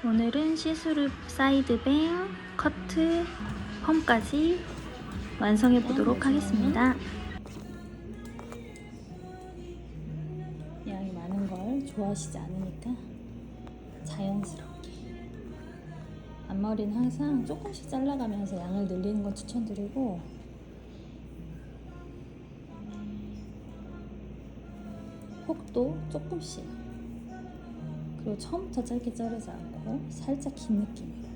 오늘은 시스루 사이드뱅, 커트, 펌까지 완성해 보도록 하겠습니다. 양이 많은 걸 좋아하시지 않으니까 자연스럽게. 앞머리는 항상 조금씩 잘라가면서 양을 늘리는 걸 추천드리고, 폭도 조금씩, 그리고 처음부터 짧게 자르지 않고 살짝 긴 느낌으로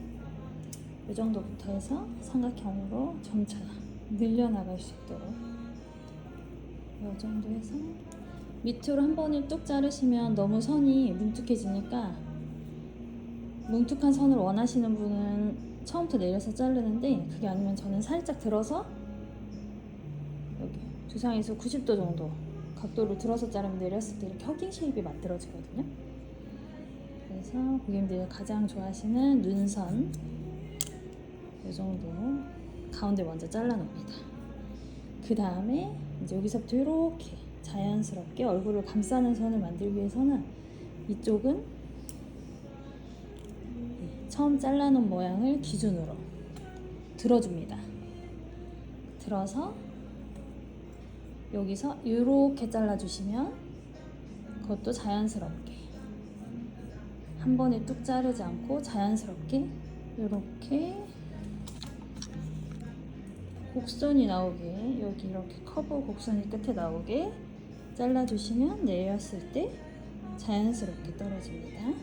이 정도부터 해서 삼각형으로 점차 늘려나갈 수 있도록 이 정도 해서 밑으로 한 번을 뚝 자르시면 너무 선이 뭉툭해지니까, 뭉툭한 선을 원하시는 분은 처음부터 내려서 자르는데, 그게 아니면 저는 살짝 들어서 여기 두상에서 90도 정도 각도로 들어서 자르면 내렸을 때 이렇게 허깅 쉐입이 만들어지거든요. 그래서 고객님들이 가장 좋아하시는 눈선 이 정도 가운데 먼저 잘라 놓습니다. 그 다음에 이제 여기서부터 이렇게 자연스럽게 얼굴을 감싸는 선을 만들기 위해서는 이쪽은 처음 잘라놓은 모양을 기준으로 들어줍니다. 들어서 여기서 이렇게 잘라주시면 그것도 자연스럽게 한 번에 뚝 자르지 않고 자연스럽게 이렇게 곡선이 나오게, 여기 이렇게 커브 곡선이 끝에 나오게 잘라주시면 내렸을 때 자연스럽게 떨어집니다.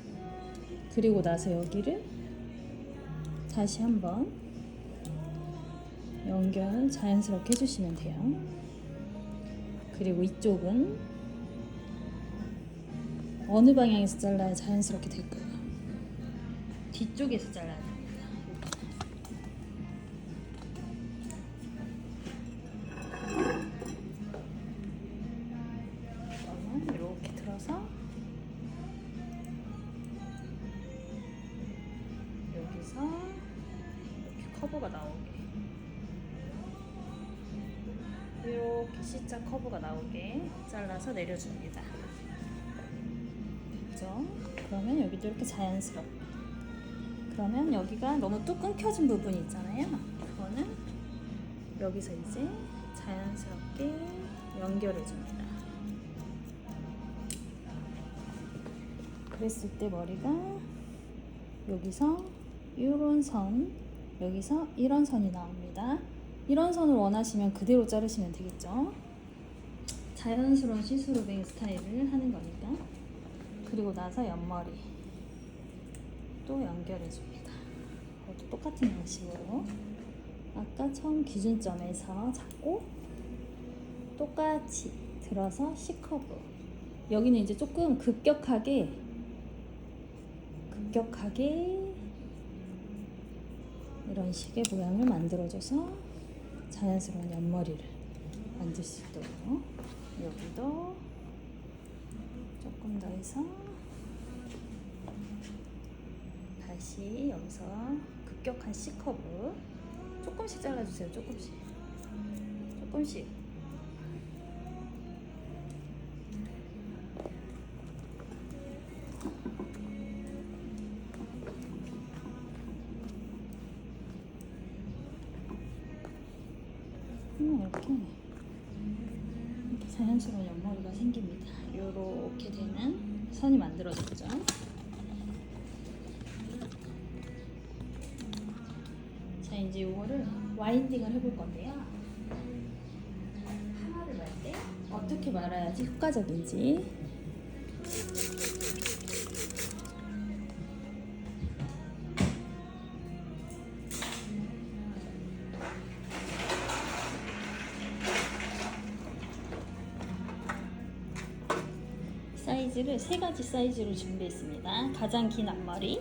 그리고 나서 여기를 다시 한번 연결 자연스럽게 해주시면 돼요. 그리고 이쪽은 어느 방향에서 잘라야 자연스럽게 될까요? 뒤쪽에서 잘라야 됩니다. 그러면 이렇게 들어서 여기서 이렇게 커브가 나오게, 이렇게 C자 커브가 나오게 잘라서 내려줍니다. 됐죠? 그러면 여기도 이렇게 자연스럽게. 그러면 여기가 너무 뚝 끊겨진 부분이 있잖아요. 그거는 여기서 이제 자연스럽게 연결해 줍니다. 그랬을 때 머리가 여기서 이런 선, 여기서 이런 선이 나옵니다. 이런 선을 원하시면 그대로 자르시면 되겠죠. 자연스러운 시스루뱅 스타일을 하는 거니까. 그리고 나서 옆머리 또 연결해 줍니다. 그것도 똑같은 방식으로 아까 처음 기준점에서 잡고 똑같이 들어서 C커브. 여기는 이제 조금 급격하게 이런 식의 모양을 만들어줘서 자연스러운 옆머리를 만들 수 있도록 여기도 조금 더 해서 다시 여기서 급격한 C커브 조금씩 잘라주세요. 조금씩 이렇게 자연스러운 옆머리가 생깁니다. 이렇게 되는 선이 만들어졌죠. 자, 이제 이거를 와인딩을 해볼 건데요. 파마를 말 때 어떻게 말아야지 효과적인지. 사이즈를 3가지 사이즈로 준비했습니다. 가장 긴 앞머리,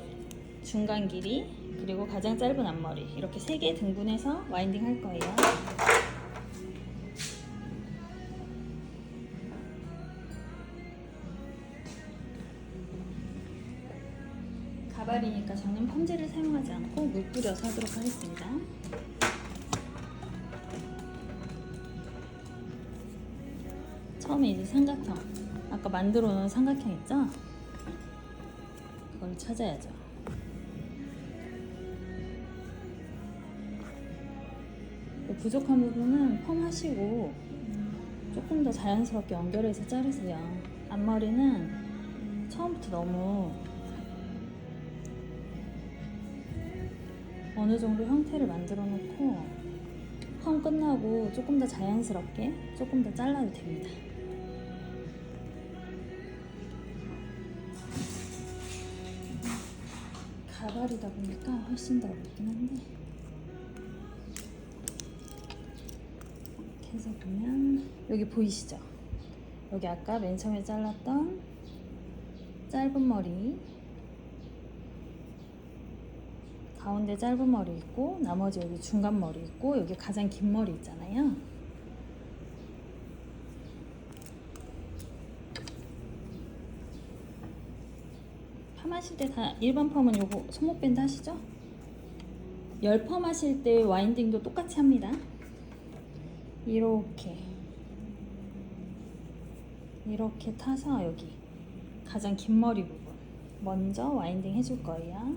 중간 길이, 그리고 가장 짧은 앞머리, 이렇게 3개 등분해서 와인딩 할 거예요. 가발이니까 저는 펌젤을 사용하지 않고 물 뿌려서 하도록 하겠습니다. 처음에 이제 삼각형, 아까 만들어 놓은 삼각형 있죠? 그걸 찾아야죠. 부족한 부분은 펌하시고 조금 더 자연스럽게 연결해서 자르세요. 앞머리는 처음부터 너무 어느 정도 형태를 만들어 놓고 펌 끝나고 조금 더 자연스럽게 조금 더 잘라도 됩니다. 가발이다 보니까 훨씬 더 어렵긴 한데, 이렇게 해서 보면 여기 보이시죠? 여기 아까 맨 처음에 잘랐던 짧은 머리, 가운데 짧은 머리 있고 나머지 여기 중간 머리 있고 여기 가장 긴 머리 있잖아요. 펌 하실 때 다 일반 펌은 요거 손목 밴드 하시죠? 열 펌 하실 때 와인딩도 똑같이 합니다. 이렇게 타서 여기 가장 긴 머리 부분 먼저 와인딩 해줄 거예요.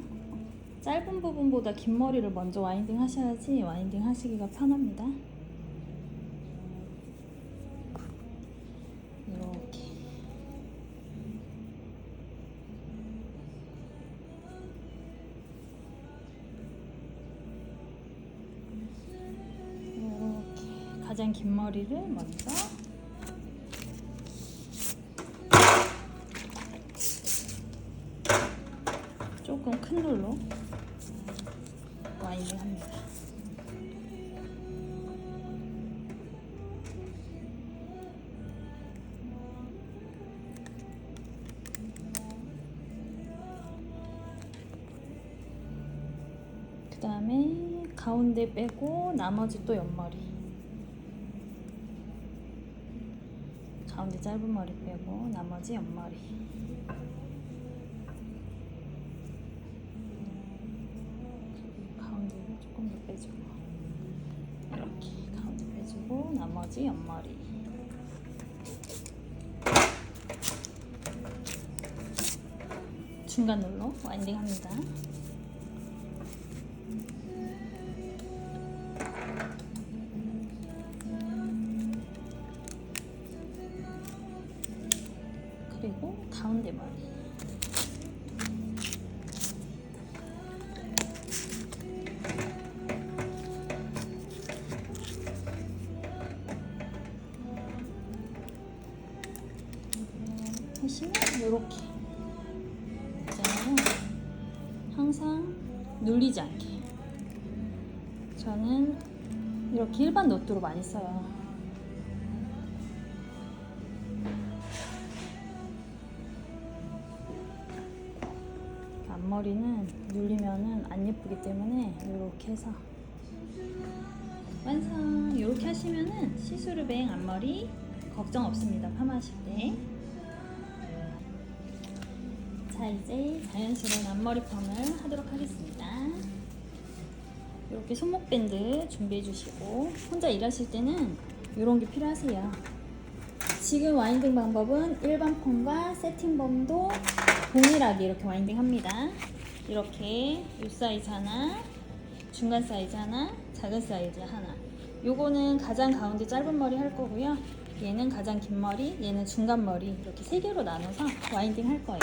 짧은 부분보다 긴 머리를 먼저 와인딩 하셔야지 와인딩 하시기가 편합니다. 이렇게 가장 긴 머리를 먼저 조금 큰 돌로 와인딩 합니다. 그 다음에 가운데 빼고 나머지 또 옆머리, 가운데 짧은 머리 빼고 나머지 옆머리, 가운데를 조금 더 빼주고 이렇게 가운데 빼주고 나머지 옆머리, 중간 눌러 와인딩 합니다. 그리고 가운데 머리, 하시면 이렇게 있잖아요. 항상 눌리지 않게 저는 이렇게 일반 노트로 많이 써요. 앞머리는 눌리면은 안 예쁘기 때문에 이렇게 해서 완성. 이렇게 하시면은 시스루뱅 앞머리 걱정 없습니다, 펌하실 때. 자, 이제 자연스러운 앞머리 펌을 하도록 하겠습니다. 이렇게 손목 밴드 준비해 주시고 혼자 일하실 때는 이런 게 필요하세요. 지금 와인딩 방법은 일반 펌과 세팅 펌도 동일하게 이렇게 와인딩 합니다. 이렇게 이 사이즈 하나, 중간 사이즈 하나, 작은 사이즈 하나. 요거는 가장 가운데 짧은 머리 할 거고요. 얘는 가장 긴 머리, 얘는 중간 머리, 이렇게 세 개로 나눠서 와인딩 할 거예요.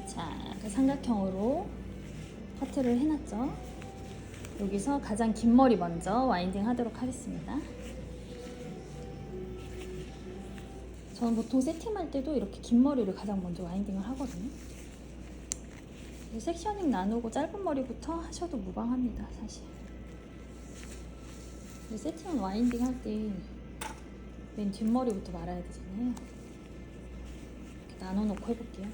자, 그 삼각형으로 커트를 해놨죠. 여기서 가장 긴 머리 먼저 와인딩 하도록 하겠습니다. 저는 보통 세팅할 때도 이렇게 긴 머리를 가장 먼저 와인딩을 하거든요. 섹셔닝 나누고 짧은 머리부터 하셔도 무방합니다, 사실. 세팅은 와인딩 할 때 맨 뒷머리부터 말아야 되잖아요. 이렇게 나눠놓고 해볼게요.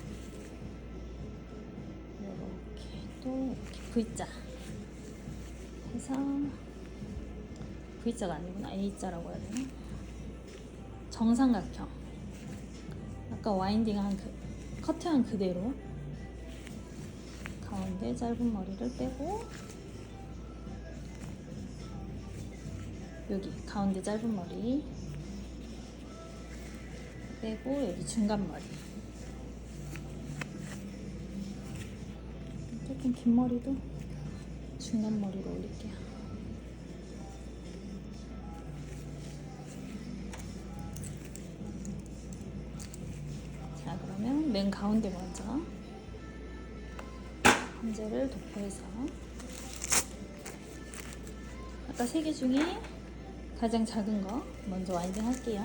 이렇게 또 이렇게 V자 해서, V자가 아니구나, A자라고 해야 되나? 정삼각형. 아까 와인딩한 커트한 그대로 가운데 짧은 머리를 빼고 여기 가운데 짧은 머리 빼고 여기 중간 머리 이렇게 조금 긴 머리도 중간 머리로 올릴게요. 자, 그러면 맨 가운데 먼저 관제를 도포해서 아까 3개 중에 가장 작은 거 먼저 와인딩 할게요.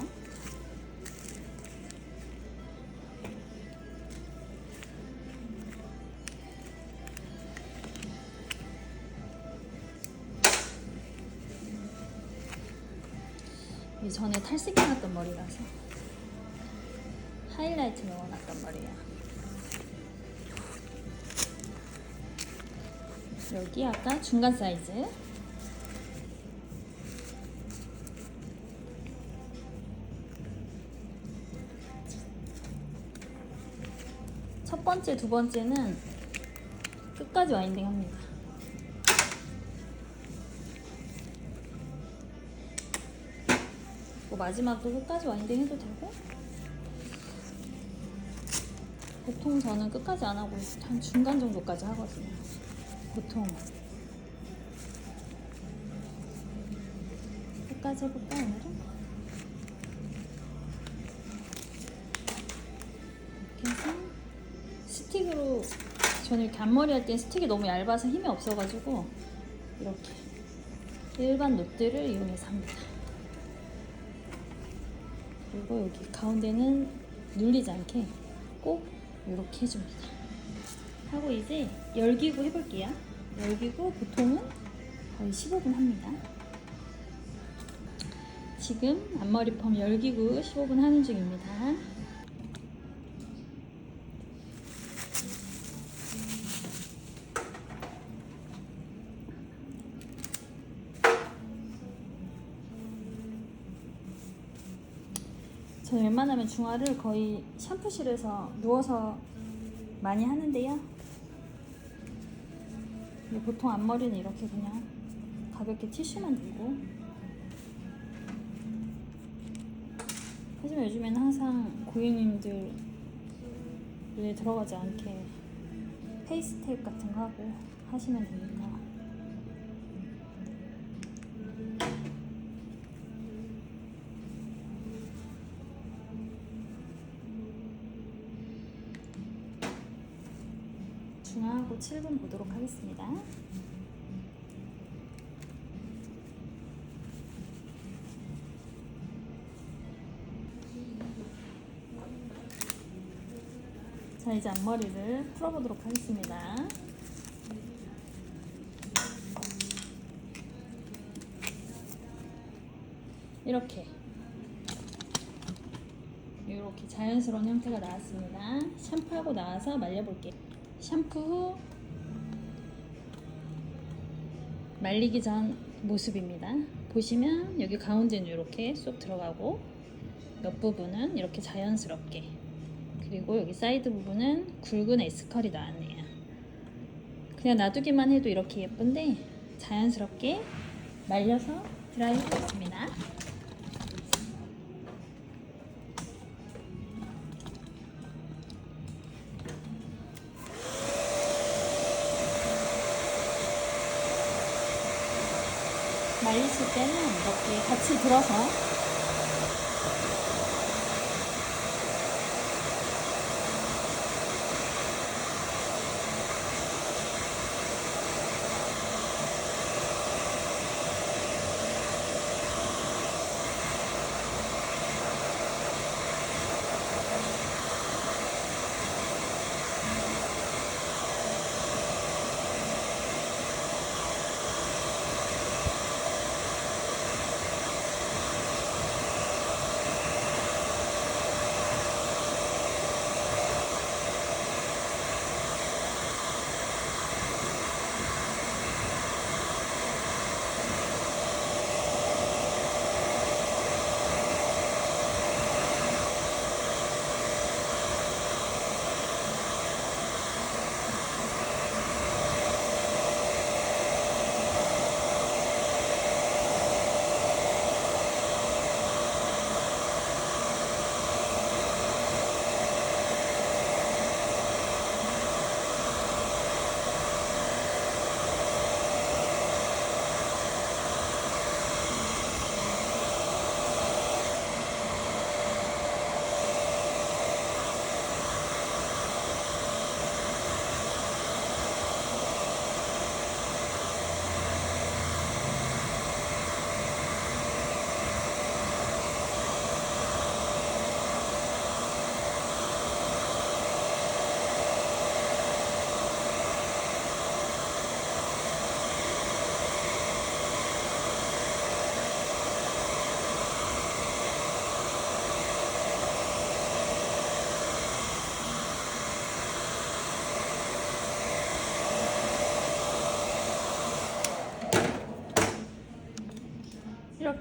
전에 탈색해 놨던 머리라서 하이라이트 넣어놨단 말이에요. 여기 아까 중간 사이즈, 첫 번째, 두 번째는 끝까지 와인딩 합니다. 뭐 마지막도 끝까지 와인딩 해도 되고, 보통 저는 끝까지 안 하고 한 중간 정도까지 하거든요. 보통 끝까지 해볼까 오늘은? 이렇게 해서 스틱으로, 저는 이렇게 앞머리 할 때 스틱이 너무 얇아서 힘이 없어가지고 이렇게 일반 롯들을 이용해서 합니다. 그리고 여기 가운데는 눌리지 않게 꼭 이렇게 해줍니다. 하고 이제 열기구 해볼게요. 열기구 보통은 거의 15분 합니다. 지금 앞머리 펌 열기구 15분 하는 중입니다. 저는 웬만하면 중화를 거의 샴푸실에서 누워서 많이 하는데요. 보통 앞머리는 이렇게 그냥 가볍게 티슈만 들고, 하지만 요즘에는 항상 고객님들 눈에 들어가지 않게 페이스 테이프 같은 거 하고 하시면 되니까. 중화하고 7분 보도록 하겠습니다. 자, 이제 앞머리를 풀어보도록 하겠습니다. 이렇게 자연스러운 형태가 나왔습니다. 샴푸하고 나와서 말려볼게요. 샴푸 후 말리기 전 모습입니다. 보시면 여기 가운데는 이렇게 쏙 들어가고, 옆 부분은 이렇게 자연스럽게, 그리고 여기 사이드 부분은 굵은 S컬이 나왔네요. 그냥 놔두기만 해도 이렇게 예쁜데 자연스럽게 말려서 드라이 해보겠습니다. 말리실 때는 이렇게 같이 들어서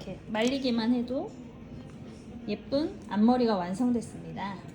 이렇게 말리기만 해도 예쁜 앞머리가 완성됐습니다.